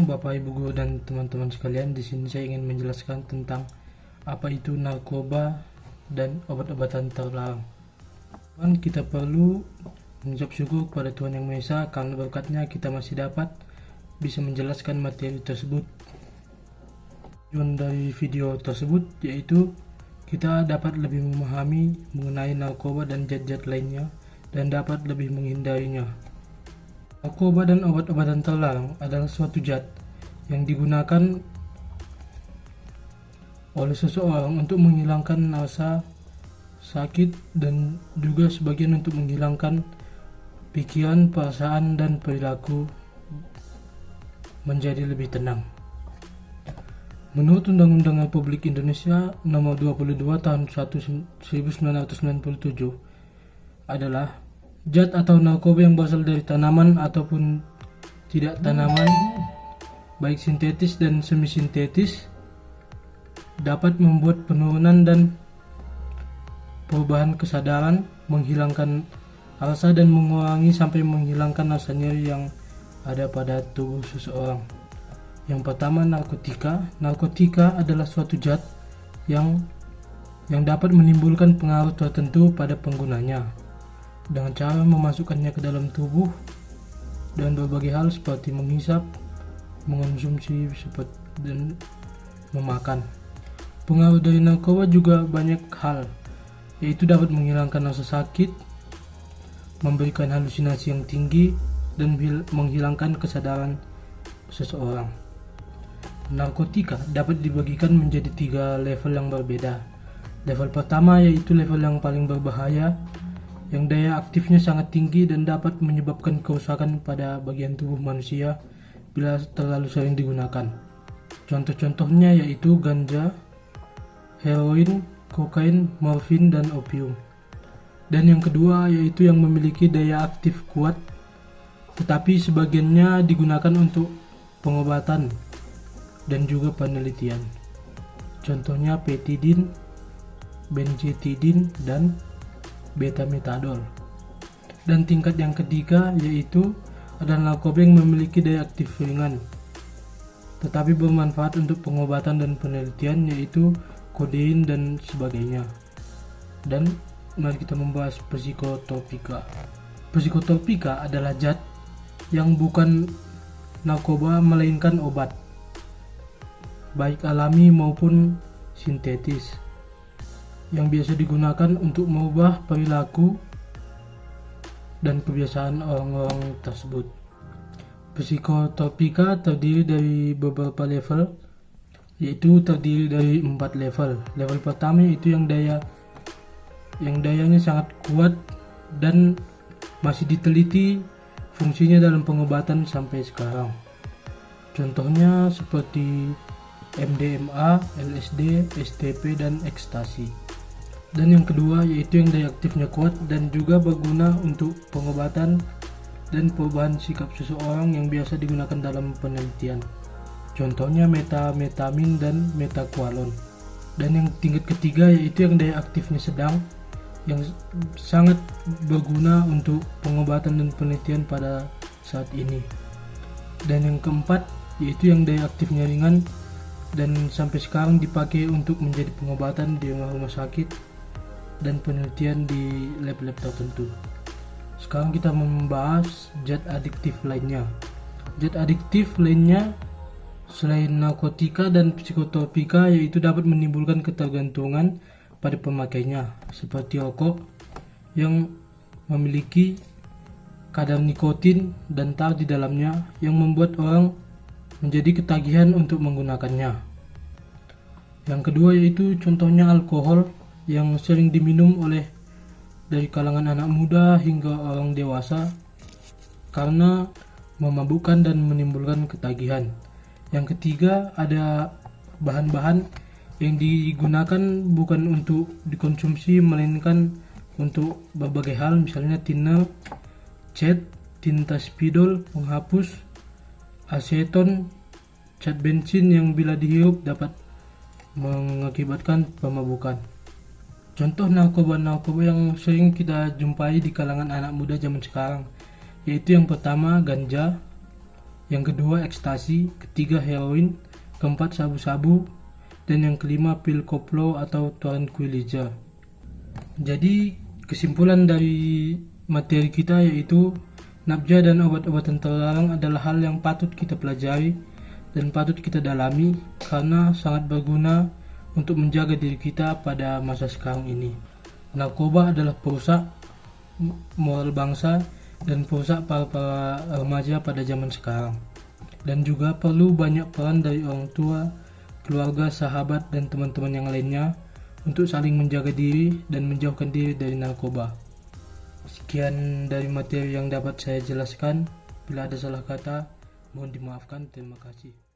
Bapak Ibu guru dan teman-teman sekalian. Di sini saya ingin menjelaskan tentang apa itu narkoba dan obat-obatan terlarang. Kita perlu mengucap syukur kepada Tuhan Yang Maha Esa karena berkatnya kita masih dapat bisa menjelaskan materi tersebut. Tujuan dari video tersebut yaitu kita dapat lebih memahami mengenai narkoba dan zat-zat lainnya dan dapat lebih menghindarinya. Narkoba dan obat-obatan terlarang adalah suatu zat yang digunakan oleh seseorang untuk menghilangkan rasa sakit dan juga sebagian untuk menghilangkan pikiran, perasaan, dan perilaku menjadi lebih tenang. Menurut Undang-Undang Republik Indonesia Nomor 22 Tahun 1997 adalah zat atau narkoba yang berasal dari tanaman ataupun tidak tanaman, baik sintetis dan semi-sintetis, dapat membuat penurunan dan perubahan kesadaran, menghilangkan rasa dan mengurangi sampai menghilangkan rasa nyeri yang ada pada tubuh seseorang. Yang pertama, narkotika. Narkotika adalah suatu zat yang dapat menimbulkan pengaruh tertentu pada penggunanya dengan cara memasukkannya ke dalam tubuh dan berbagai hal seperti menghisap, mengonsumsi, dan memakan. Pengaruh dari narkoba juga banyak hal, yaitu dapat menghilangkan rasa sakit, memberikan halusinasi yang tinggi, dan menghilangkan kesadaran seseorang. Narkotika dapat dibagikan menjadi 3 level yang berbeda. Level pertama yaitu level yang paling berbahaya, yang daya aktifnya sangat tinggi dan dapat menyebabkan kerusakan pada bagian tubuh manusia bila terlalu sering digunakan. Contoh-contohnya yaitu ganja, heroin, kokain, morfin, dan opium. Dan yang kedua yaitu yang memiliki daya aktif kuat, tetapi sebagiannya digunakan untuk pengobatan dan juga penelitian. Contohnya petidin, benzetidin, dan betametadol. Dan tingkat yang ketiga yaitu adalah narkoba yang memiliki daya aktif ringan tetapi bermanfaat untuk pengobatan dan penelitian, yaitu kodein dan sebagainya. Dan mari kita membahas psikotropika. Psikotropika adalah zat yang bukan narkoba melainkan obat, baik alami maupun sintetis, yang biasa digunakan untuk mengubah perilaku dan kebiasaan orang-orang tersebut. Psikotropika terdiri dari beberapa level, yaitu terdiri dari 4 level. Level pertama yaitu yang dayanya sangat kuat dan masih diteliti fungsinya dalam pengobatan sampai sekarang. Contohnya seperti MDMA, LSD, STP, dan ekstasi. Dan yang kedua yaitu yang daya aktifnya kuat dan juga berguna untuk pengobatan dan perubahan sikap seseorang yang biasa digunakan dalam penelitian. Contohnya metamfetamin dan metaqualon. Dan yang tingkat ketiga yaitu yang daya aktifnya sedang, yang sangat berguna untuk pengobatan dan penelitian pada saat ini. Dan yang keempat yaitu yang daya aktifnya ringan dan sampai sekarang dipakai untuk menjadi pengobatan di rumah sakit dan penelitian di lab-lab tertentu. Sekarang kita membahas zat adiktif lainnya. Zat adiktif lainnya selain narkotika dan psikotropika yaitu dapat menimbulkan ketergantungan pada pemakainya, seperti rokok yang memiliki kadar nikotin dan tar di dalamnya yang membuat orang menjadi ketagihan untuk menggunakannya. Yang kedua yaitu contohnya alkohol yang sering diminum oleh dari kalangan anak muda hingga orang dewasa karena memabukkan dan menimbulkan ketagihan. Yang ketiga ada bahan-bahan yang digunakan bukan untuk dikonsumsi melainkan untuk berbagai hal, misalnya thinner, cat, tinta spidol, penghapus, aseton, cat bensin yang bila dihirup dapat mengakibatkan pemabukan. Contoh narkoba-narkoba yang sering kita jumpai di kalangan anak muda zaman sekarang yaitu yang pertama ganja, yang kedua ekstasi, ketiga heroin, keempat sabu-sabu, dan yang kelima pil koplo atau tranquilizer. Jadi kesimpulan dari materi kita yaitu nafza dan obat-obatan terlarang adalah hal yang patut kita pelajari dan patut kita dalami karena sangat berguna untuk menjaga diri kita pada masa sekarang ini. Narkoba adalah perusak moral bangsa dan perusak para remaja pada zaman sekarang. Dan juga perlu banyak peran dari orang tua, keluarga, sahabat, dan teman-teman yang lainnya untuk saling menjaga diri dan menjauhkan diri dari narkoba. Sekian dari materi yang dapat saya jelaskan. Bila ada salah kata, mohon dimaafkan. Terima kasih.